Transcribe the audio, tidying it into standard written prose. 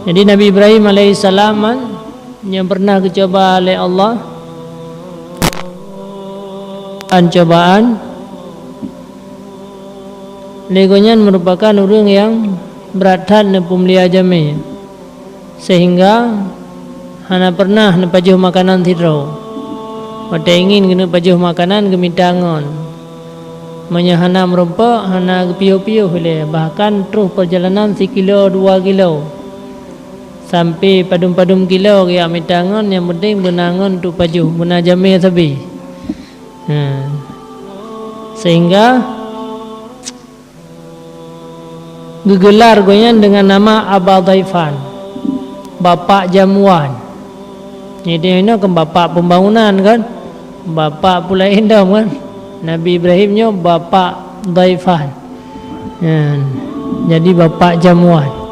Jadi Nabi Ibrahim alaihissalam yang pernah dicoba oleh Allah cobaan legonya merupakan orang yang berat ne pumlia jami, sehingga hana pernah ne pajuh makanan tidro. Pada ingin kena pajuh makanan gemitangon, menyahana merompak hana piu-piu boleh, bahkan terus perjalanan 1 kilo 2 kilo sampai padum-padum kilo ke mitangon, yang penting benangon tu pajuh bena jami sabi. Sehingga gegelar goyan dengan nama Aba Dhaifan, bapak jamuan. Jadi ini kan bapak pembangunan kan, bapak pula indam kan. Nabi Ibrahimnya bapak Dhaifan, jadi bapak jamuan.